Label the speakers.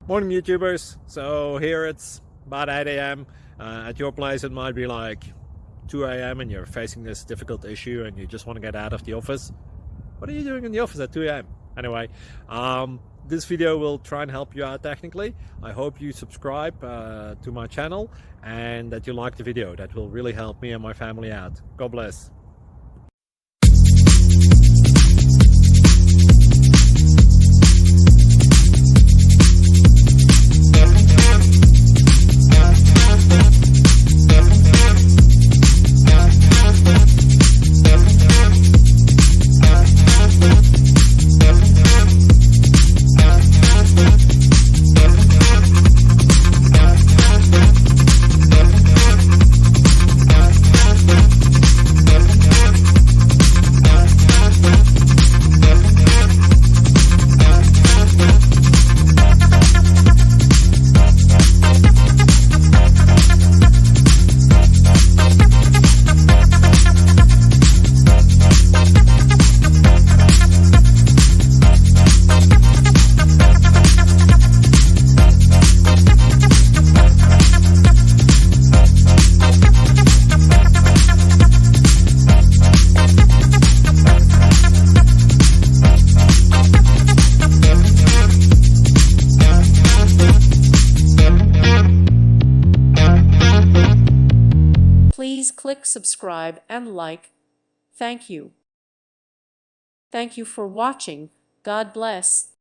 Speaker 1: Morning YouTubers. So here it's about 8 a.m. At your place it might be like 2 a.m. and you're facing this difficult issue and you just want to get out of the office. What are you doing in the office at 2 a.m.? Anyway, this video will try and help you out technically. I hope you subscribe to my channel and that you like the video. That will really help me and my family out. God bless.
Speaker 2: Please click subscribe and like. Thank you. Thank you for watching. God bless.